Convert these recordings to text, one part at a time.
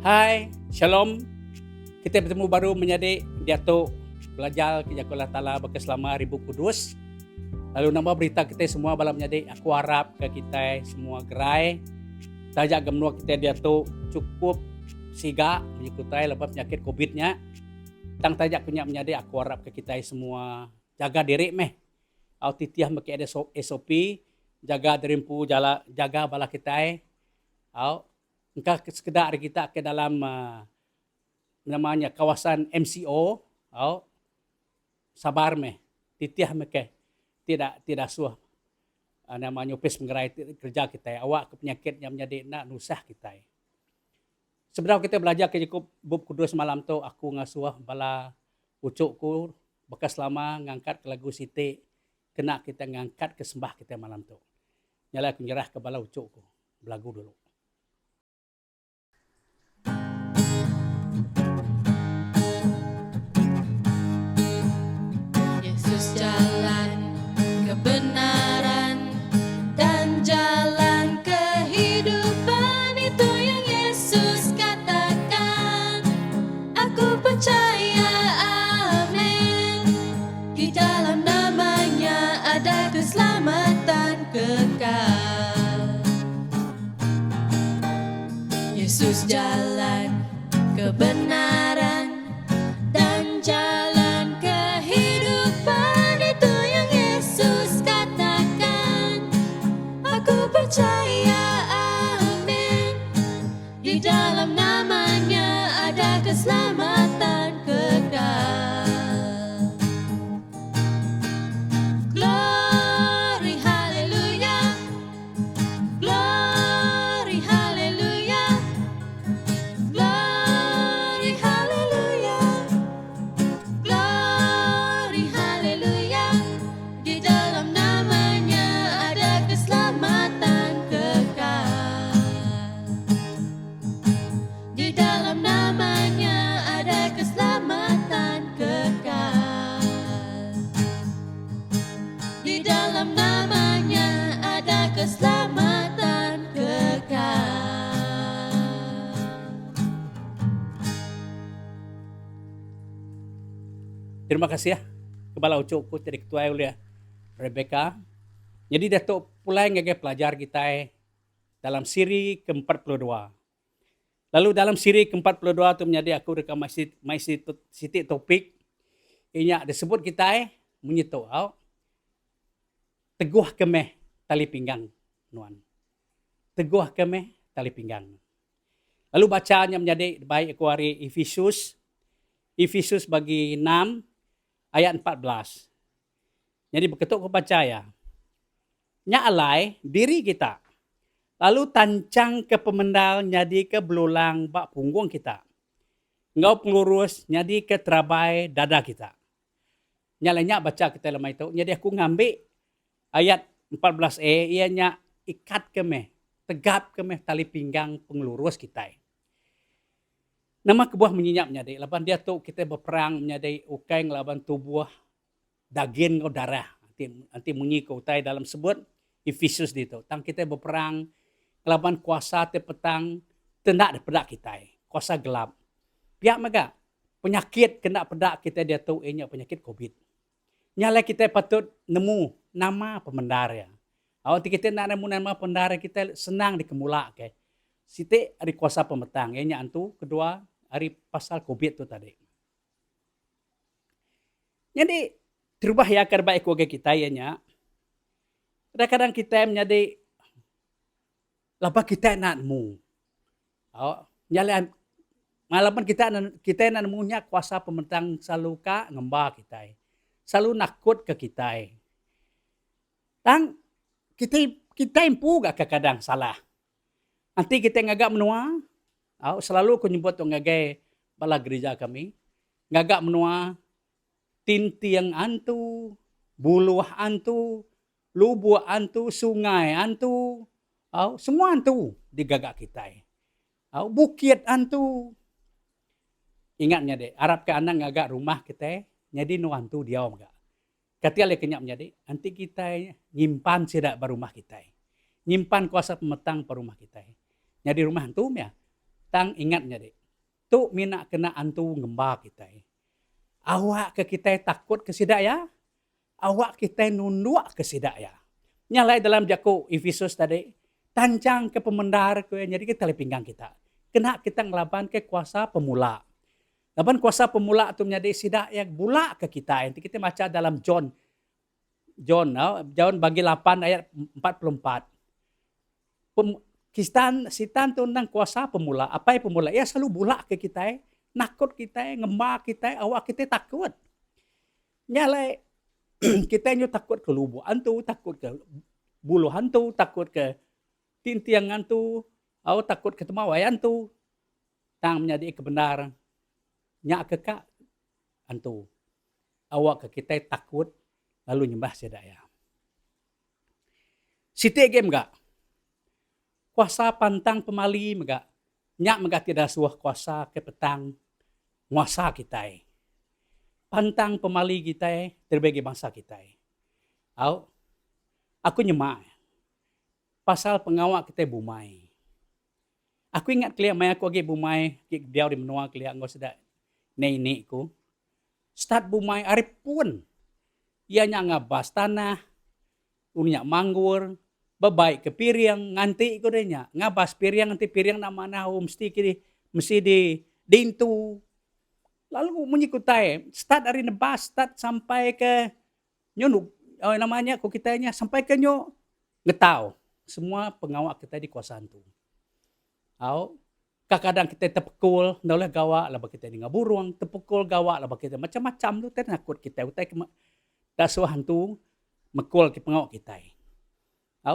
Hai, Shalom. Kita bertemu baru menjadi Datuk belajar kerja Allah Ta'ala berkeselama Ribu Kudus. Lalu nama berita kita semua balam menjadi aku harap ke kita semua gerai. Tajak gemnua kita Datuk cukup siga mengikuti lepas penyakit COVID-nya. Tang tajak punya menjadi aku harap ke kita semua jaga diri meh. Au titiah meki ada SOP, jaga derimpu jaga bala kita. Au engkau sekedar kita ke dalam namanya kawasan MCO, sabar meh, titiah meke, tidak suah namanya pes menggerai kerja kita, awak ke penyakit yang menjadi nak nusah kita. Sebenarnya kita belajar ke Jakob Bub Kudus malam tu aku ngasuah bala ucukku bekas lama ngangkat ke lagu Siti, kena kita ngangkat ke sembah kita malam tu. Nyala aku nyerah ke bala ucukku, belagu dulu. Yesus jalan kebenaran dan jalan kehidupan, itu yang Yesus katakan. Aku percaya, amin. Di dalam namanya ada keselamatan kekal. Yesus jalan kebenaran dan jalan kehidupan, itu yang Yesus katakan. Aku percaya, amin. Di dalam namanya ada keselamatan kekal. Glory, haleluya. Glory, haleluya. Glory, haleluya. Glory, haleluya. Di dalam namanya ada keselamatan kekal. Di dalam namanya ada keselamatan kekal. Di dalam namanya ada keselamatan kekal. Terima kasih ya kepala ucukku jadi ketua oleh Rebecca. Jadi Datuk pulai ngege pelajar kita dalam siri ke-42. Lalu dalam siri ke-42 tu menjadi aku rekam masih sitik topik inya disebut kita menyitu teguh kemeh tali pinggang nuan. Teguh kemeh tali pinggang. Lalu bacanya menjadi baik aku hari Efesus bagi 6 ayat 14. Jadi beketuk aku percaya. Nya alai diri kita. Lalu tancang ke pemendal nyadi ke belulang bak punggung kita. Ngau pengurus nyadi ke terabai dada kita. Nyalanya baca kita lama itu. Jadi aku ngambil ayat 14e ianya ikat kemeh, tegap kemeh tali pinggang pengelurus kita. Nama kebuah menyinyap menjadi. Laban dia tu kita berperang menjadi ukai ngelaban tubuh daging atau darah. Nanti munyi kau tai dalam sebut Efesus itu. Tang kita berperang ngelaban kuasa te petang tendak pedak kita. Kuasa gelap. Pihak mega penyakit kena pedak kita dia tu ianya penyakit COVID. Nyala kita patut nemu nama pemendar ya. Awak kita nak nemu nama pemendar kita senang dikemulak ke. Siti hari kuasa pemetang ianya antu kedua hari pasal COVID tu tadi. Jadi terubah ya kerba ekoge kita ianya. Kadang-kadang kita menjadi lapa kita nak nemu. Nyala malapan kita nak nemunya kuasa pemetang selalu ka ngembak kita. Selalu nakut ke kita. Dan kita impu gak kadang salah. Nanti kita ngagak menua, selalu aku nyebut ngagai bala gereja kami, ngagak menua tintiang antu, buluh antu, lubuh antu, sungai antu, semua antu digagak kita. Bukit antu. Ingatnya deh, Arab ke anak ngagak rumah kita, jadi nu antu dia enggak. Ketika kenyap menjadi, nanti kita nyimpan sidak barumah kita. Nyimpan kuasa pemetang perumah kita. Jadi rumah antum ya. Tang ingatnya dek. Tu mina kena antu ngembak kita. Awak ke kita takut ke sidak ya? Awak kita nunduk ke sidak ya? Nyalai dalam jaku Efesus tadi. Tancang ke pemendar ke jadi kita pinggang kita. Kena kita ngelaban ke kuasa pemula. Laban kuasa pemula tu menjadi sidak yang bula ke kita. Nanti kita baca dalam John bagi 8 ayat 44. Sitan tu nang kuasa pemula. Apa yang pemula? Ya selalu bula ke kita. Nakut kita, ngembak kita, awak kita takut. Nyalai kita nyu takut ke lubu hantu, takut ke bulu hantu, takut ke tintiang hantu, awak takut ke temawai hantu. Tang menjadi kebenaran. Nyak kekak hantu. Awak ke kita takut lalu nyembah sedaya. Siti game gak? Kuasa pantang pemali megak. Nyak megak tidak suah kuasa ke petang nguasa kita. Pantang pemali kita terbagi bangsa kita. Aku nyemak. Pasal pengawak kita bumai. Aku ingat kelihat mai aku lagi bumai. Dia di menua kelihat ngau sedak. Nenek ku. Start bumai arip pun. Ia nyak ngabas tanah. Unyak manggur. Babaik ke piring. Nganti ko denya. Ngabas piring. Nanti piring nama nahu. Mesti di dintu. Lalu menyikutai. Start dari nebas. Start sampai ke nyunuk. Namanya ko kitanya. Sampai ke nyok. Ngetau. Semua pengawak kita di kuasaan tu. Kadang kita terpukul, daulah gawak, laba kita dengar burung, terpukul gawak, laba kita macam-macam tu, takut kita. Utai dah suah hantu, mekul ke pengawak kita.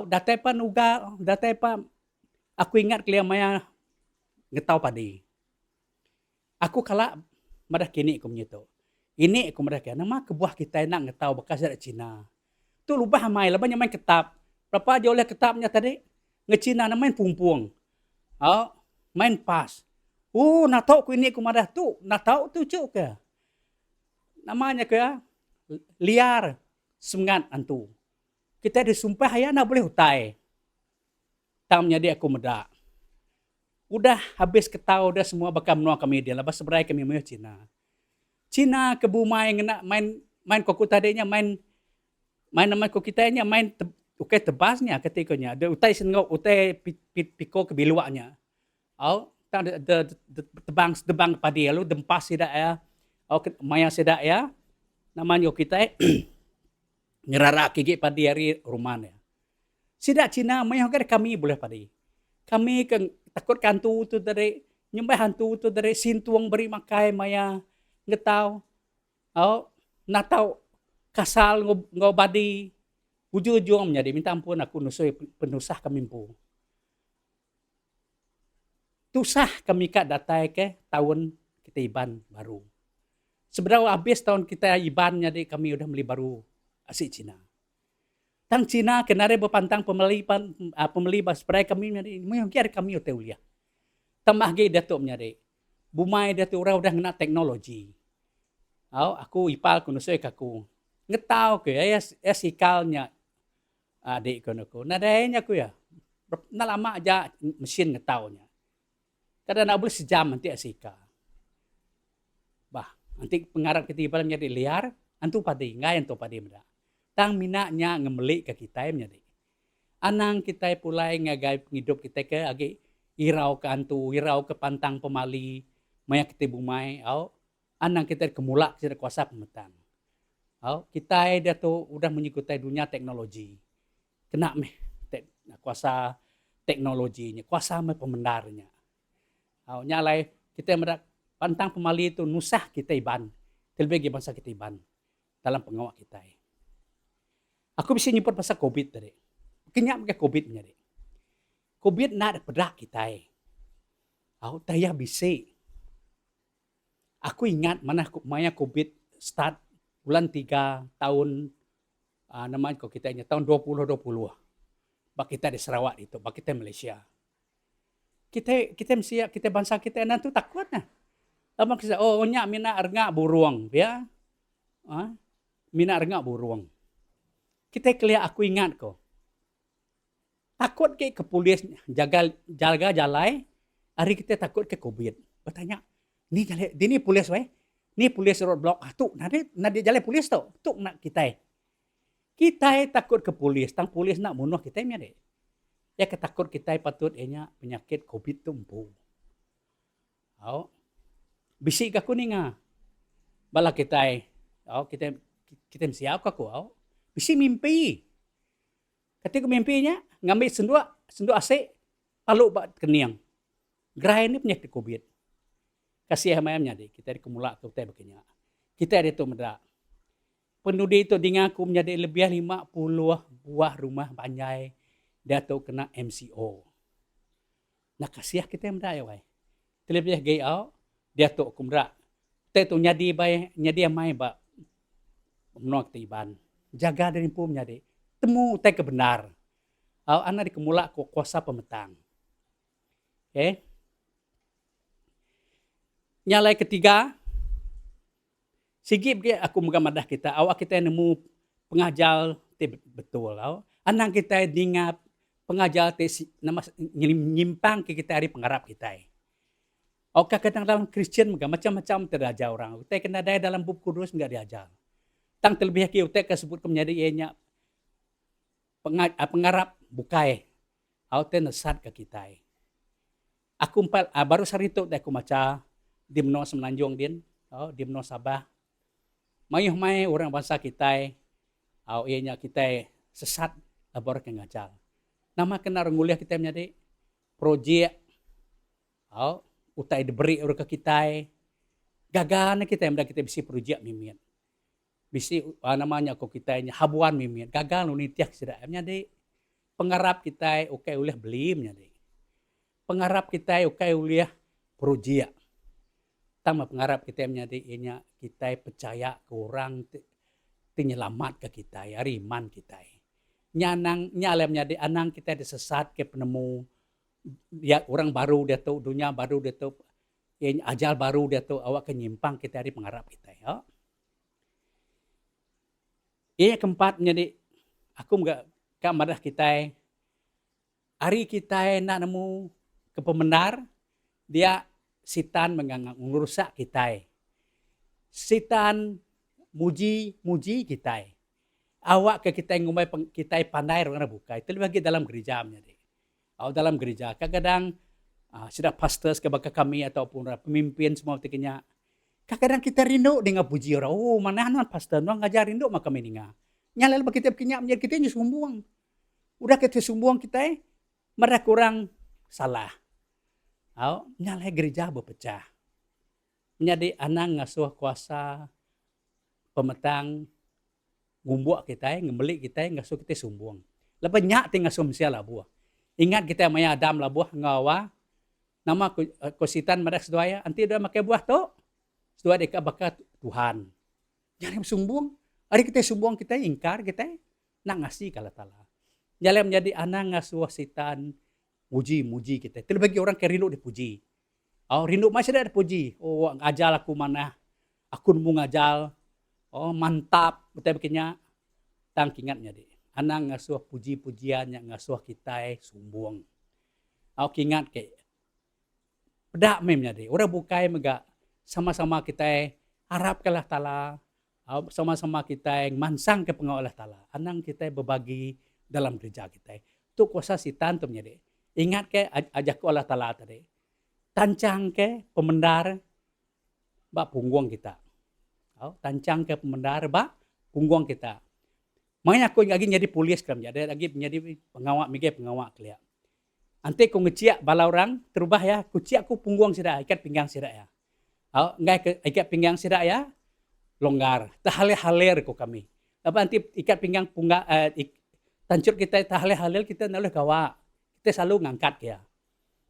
Datai pa nuga, datai pa, aku ingat kelia maya ngetau padi. Aku kala madah kini aku menyetu. Ini aku madah kini, nama kebuah kita nak ngetau bekas dari Cina. Tu lubah mai, laba main ketap. Berapa jauh lah ketapnya tadi? Nge-Cina main pungpung. Main pas. Nak tahu ku ini ku madah tu. Nak tahu tu cuk ke. Namanya ke liar sengat antu. Kita disumpah ya nak boleh hutai. Tamnya dia aku medak. Udah habis ketau dah semua bakal menua kami dia. Lepas seberai kami mau Cina. Cina ke bumai ngena main koku tadinya main nama ko kitanya main ukai tebasnya ketikanya. Dia utai sengau utai piko kebiluaknya. Tebang padi lalu dempas sidak ya. Maya sidak ya. Namanya kita ngerara gigi padi hari rumahnya. Sidak Cina maya kami boleh padi. Kami takut kantu tu dari nyembah hantu tu dari sintuang beri makai maya ngetau. Natau kasal ngobadi ujung-ujung menjadi minta ampun aku nusui penusah kami pun. Tusah kami kat datai ke tahun kita iban baru. Sebenarnya habis tahun kita iban jadi kami udah beli baru asik Cina. Tang Cina kenare berpantang pembeli basperai kami jadi mungkin kami hotel ulia. Tambah lagi datuk menjadi bumai datuk orang udah kena teknologi. Aku ipal kunusui kaku. Ngetau ke ya sikalnya adik kono. Nadainya aku ya. Nak lama aja mesin ngetaunya. Kadang nak boleh sejam nanti asika. Nanti pengarap kita ibarat menjadi liar, antu padi, ngai antu padi meda. Tang minaknya ngemelik ke kita menjadi. Anang kita pulai ngagai hidup kita ke agi irau ke antu, irau ke pantang pemali, maya kita bumai, anang kita kemulak kita kuasa pemetan. Kita dia tu udah mengikuti dunia teknologi. Kena kuasa teknologinya, kuasa pemendarnya. Nyalai kita merak pantang pemali itu nusah kita iban. Terlebih bangsa kita iban dalam pengawak kita. Aku bisa nyebut pasal COVID tadi. Kenyak ke COVID nya. COVID nak pedak kita. Taya bisa. Aku ingat maya COVID start bulan 3 tahun namanya kok kita tahun 2020. Bak kita di Sarawak itu, bak kita Malaysia. Kita bangsa kita nanti takut nah. Lama kita nyak mina erngak burung ya. Mina erngak burung. Kita kelia aku ingat ko. Takut ke polis jaga jalai Hari kita takut ke COVID. Bertanya, ni polis weh. Ni polis roadblock. Tu, nadi jalan polis tau. Tu nak kita. Kita takut ke polis. Tang polis nak bunuh kita ni dek. Ya ketakut kita patut enya penyakit COVID tu empu. Bisik aku ni nga. Bala kita. Kita siap aku. Bisik mimpi. Ketika mimpinya ngambil senduk asik paluk bat keniang. Gerai ni penyakit COVID. Kasih mayamnya dek. Kita dikumulak ke utai begini. Kita ada tu mendak. Penduduk itu dengar aku menjadi lebih 50 buah rumah banjai. Dia tu kena MCO. Nak kasih kita mendak ya wai. Terlebih gaya dia tu aku mendak. Kita tu nyadi amai ba menolak tiban. Jaga dari pun menjadi. Temu utai kebenar. Anak dikemulak ku kuasa pemetang. Okay. Nyalai ketiga. Sigip aku mengamadah kita. Awak kita nemu pengajar betul. Anak kita dengar pengajar nama nyimpang ke kita hari pengharap kita. Kadang dalam Kristian macam-macam terajar orang. Kita kena ada dalam buku kudus enggak diajar. Tang terlebih kita sebut menjadi ianya pengharap bukai. Auto nesat ke kita. Aku baru sehari itu aku baca di Menua Semenanjung din, di Menua Sabah. Mai orang bangsa kita, ianya kita sesat abor ke ngacal. Nama kena renguliah kita menjadi projek, utai diberi orang ke kita. Gagal kita yang kita bisi projek mimin. Bisi namanya kok kita ini habuan mimin. Gagal nitiak sudah menjadi pengharap kita oleh beli menjadi. Pengharap kita oleh projek. Tama pengharap kita menjadi inya kita percaya ke orang penyelamat ke kita, riman kita. Nyala menjadi anang kita disesat ke penemu dia orang baru dia tahu dunia baru dia tahu ajal baru dia tahu awak kenyimpang kita hari pengharap kita ya. Ia keempat menjadi aku enggak kamadah kita hari kita nak nemu kepemenar dia sitan mengurusak kita. Sitan muji kita. Awak ke kita ngumai kita pandai orang bukai. Terlebih dalam gereja menjadi. Dalam gereja kadang sudah pastors ke baka kami ataupun pemimpin semua tiknya. Kadang kita rindu dengan puji orang. Mana anak pastor orang ngajar rindu maka kami dengar. Nyalal kita punya menjadi kita ni sumbuang. Udah kita sumbuang kita mereka kurang salah. Nyalai gereja berpecah. Menjadi anak ngasuh kuasa pemetang ngumbuk kita, ngembelik kita, ngasuh kita sumbuang. Lepas nyak tinggal sumsia lah buah. Ingat kita maya Adam lah buah ngawa. Nama kositan mereka seduaya. Anti dia makai buah tu. Seduaya dekat bakat Tuhan. Jangan sumbuang. Hari kita sumbuang kita ingkar kita. Nak ngasih kalau tala. Nyalai menjadi anak ngasuh sitan. Muji kita. Terlebih bagi orang yang rindu dipuji. Rindu masih ada dipuji. Ngajal aku mana. Aku nemu ngajal. Mantap. Betul begini. Tang ingatnya deh. Anak ngasuh puji-pujian yang ngasuh kita sumbuang. Ingat ke. Pedak memnya deh. Orang bukai mega. Sama-sama kita harap ke Allah Ta'ala. Sama-sama kita mansang ke pengawalah Ta'ala. Anak kita berbagi dalam gereja kita. Itu kuasa sitan tu menjadi. Ingat ke ajak Allah Ta'ala tadi. Tancang ke pemendar bak punggung kita. Tancang ke pemendar bak punggung kita. Makanya aku lagi jadi polis kan. Jadi lagi menjadi pengawak kelihatan. Nanti aku ngeciak bala orang terubah ya. Kuciak aku punggung sidak, ikat pinggang sidak ya. Enggak ikat pinggang sidak ya. Longgar. Tahalir ko kami. Lepas nanti ikat pinggang tancur kita tahalir kita nalih kawa. Kita selalu ngangkat ya.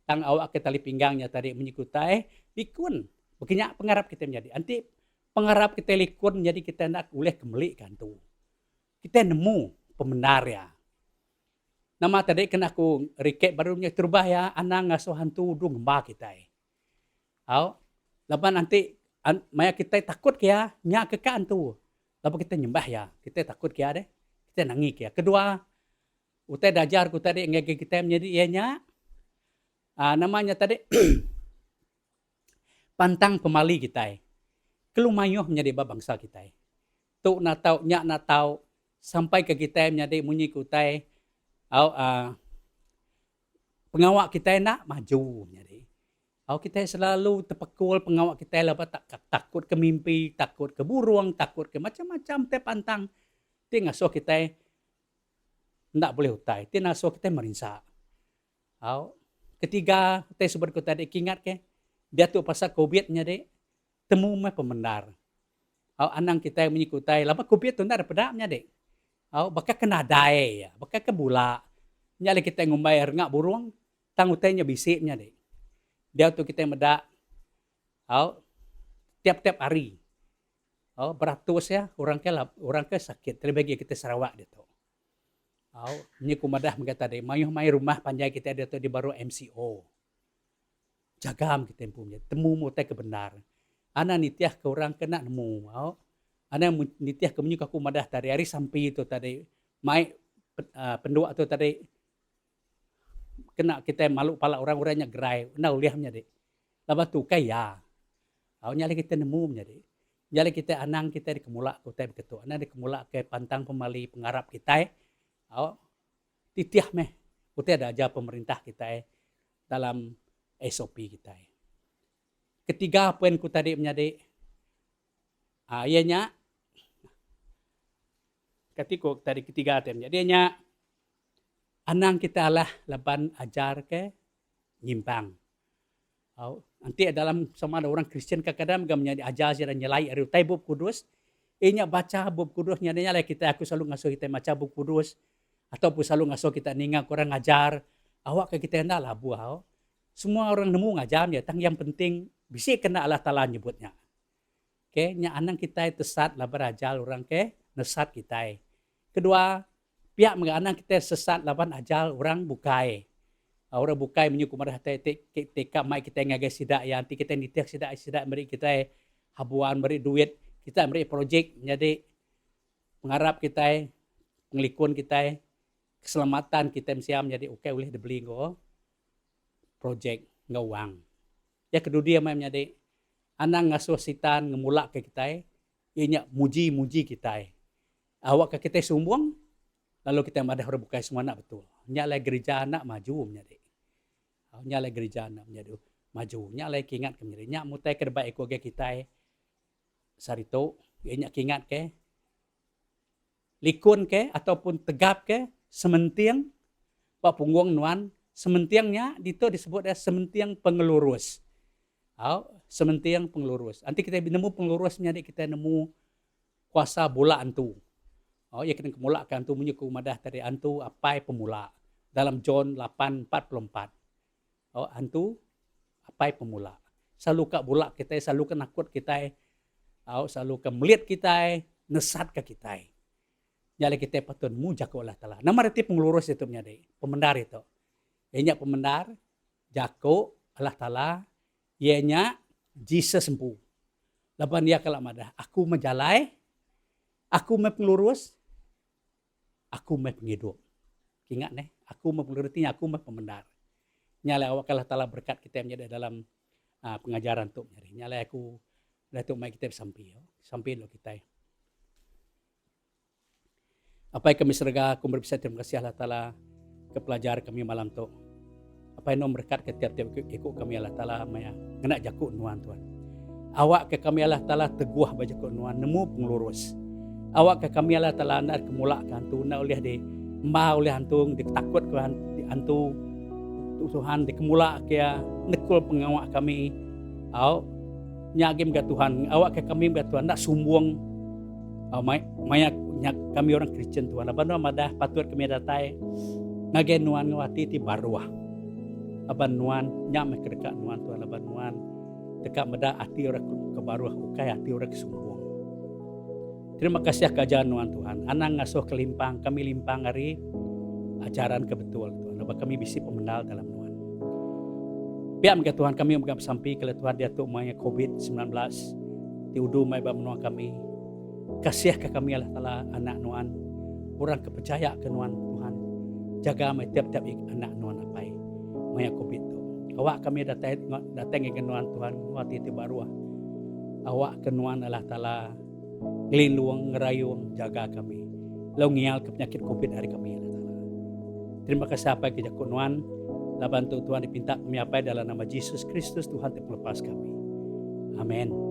Tang awak ke tali pinggangnya tadi menyikutai likun. Begini pengharap kita menjadi. Nanti pengharap kita likun jadi kita nak boleh kembali kan tu. Kita nemu pembenar ya. Nama tadi kena aku recap barunya terubah ya. Anak ngasuh hantu dung ngembah kita. Lepas nanti maya kita takut ya. Nyak kekaan tu. Lepas kita nyembah ya. Kita takut ya deh. Kita nangis ya. Kedua. Utai dajar ku tadi ngege kita menjadi ianya namanya tadi pantang pemali kita. Kelumayuh menjadi bangsa kita. Tu na tau nya na tau sampai ke kita menjadi munyi kutai pengawak kita nak maju menjadi. Kita selalu terpekul pengawak kita lepas takut ke mimpi, takut ke burung, takut ke macam-macam te pantang. Ti ngasuh kita ndak boleh hutai. Ti ngasuh kita merinsak. Ketiga, kita sebut kita tadi ingat ke dia tu pasal COVID nya dek temu me pemendar. Anang kita yang mengikutai, lama COVID tu ndak ada pedaknya dek. Bakal kena dai ya, bakal ke bula. Nyale kita ngumbai rengak burung, tangutainya bisiknya dek. Dia tu kita medak tiap-tiap hari. Beratus ya orang ke sakit. Terlebih kita Sarawak dia tu. Ni kumadah mengata dek, mayuh mai rumah panjai kita dia tu di baru MCO. Jagam kita punya, temu mu te kebenar. Ana nitiah ke orang kena nemu. Ana nitiah ke menyuka kumadah tadi hari sampai itu tadi mai pendua tu tadi kena kita malu pala orang-orangnya gerai, na uliahnya dek. Lepas tu kaya. Nyale kita nemu dek. Nyale kita anang kita di kemulak kita begitu. Anang di kemulak ke pantang pemali pengarap kita. Titiah meh. Kita ada aja pemerintah kita dalam SOP kita. Ketiga poin ku tadi menjadi ianya ketika tadi ketiga temnya dia anang kita lah laban ajar ke nyimpang. Nanti dalam sama ada orang Kristen kadang-kadang menjadi ajar dan nyelai ari utai bab kudus. Inya baca bab kudus nyadanya lah kita aku selalu ngasuh kita baca bab kudus ataupun selalu ngasuh kita ninga kurang ngajar. Awak ke kita hendak lah buah. Semua orang nemu ngajarnya, tang yang penting bisa kena Allah Ta'ala nyebutnya. Nya anang kita tesat lah berajal orang ke nesat kita. Kedua, pihak menganang kita sesat lawan ajal orang bukai. Orang bukai menyuku marah teka mai kita ngagai sidak ya nanti kita nitiak sidak beri kita habuan beri duit, kita beri projek jadi pengarap kita, pengelikun kita, keselamatan kita siam jadi oke boleh dibeli go projek ngawang. Ya kedua dia mai menjadi anang ngasuh sitan ngemulak ke kita, ianya muji kita. Awak ke kita sumbung lalu kita madah orang bukai semua nak betul. Nyalai gereja anak maju menjadi. Nyalai gereja anak menjadi maju. Nyalai kingat ke menjadi. Nyak mutai ke debat ekor kita sarito. Nyak kingat ke likun ke ataupun tegap ke sementiang pak punggung nuan. Sementiangnya itu disebut ada sementiang pengelurus. Sementiang pengelurus. Nanti kita nemu pengelurusnya kita nemu kuasa bola antu. Ya kena kemulakan tu menyuku madah tadi antu apai pemula dalam John 8:44. Antu apai pemula. Selalu kak bola kita, selalu kena nakut kita, selalu ke melihat kita, nesat ke kita. Jadi kita patut muja ke Allah Ta'ala. Nama reti pengelurus itu menjadi pemendar itu. Ianya pemendar, jako Allah Ta'ala, ianya Jesus sempuh. Laban dia kalau madah, aku menjalai, aku pengelurus, aku penghidup. Ingat nih, aku pengelurusnya, aku pemendar. Nyalai awak Allah Ta'ala berkat kita menjadi dalam pengajaran tu. Nyalai aku, datuk mai kita sampai lo kita. Apa yang kami serga, aku berpisah terima kasih Allah Ta'ala ke pelajar kami malam tu. Apa yang berkat ke tiap-tiap ikut kami Allah Ta'ala maya kena jakut nuan Tuhan. Awak ke kami Allah Ta'ala teguh bajakut nuan nemu pengelurus. Awak ke kami Allah Ta'ala nak kemulakan tu nak oleh di mbah oleh hantung ditakut ke hantu Tuhan dikemulak ke nekul pengawak kami. Nyagim ke Tuhan. Awak ke kami ke Tuhan nak sumbung. Maya kami orang Kristen Tuhan. Laban madah patut kami datai ngagen nuan ngawati ti baruah. Laban nuan nyameh kedekat nuan Tuhan. Laban nuan dekat madah hati orang kebaruah ukai hati orang kesumbung. Terima kasih keajaan nuan Tuhan. Anang ngasuh kelimpang kami limpang hari ajaran kebetul Tuhan. Laban kami bisi pemendal dalam nuan. Biar ke Tuhan kami menggap sampai ke Tuhan dia tu maya COVID-19 tiudu mai ba menua kami. Kasih ke kami Allah Ta'ala anak nuan. Orang kepercaya ke nuan Tuhan. Jaga mai tiap-tiap anak nuan apai. Maya COVID tu. Awak kami datang ke kenuan Tuhan waktu itu baru. Awak kenuan Allah Ta'ala ngelindung, ngerayung, jaga kami. Lau ngial ke penyakit COVID hari kami Allah Ta'ala. Terima kasih apa kerja kenuan. Lah bantu Tuhan dipinta kami apa dalam nama Yesus Kristus Tuhan terlepas kami. Amin.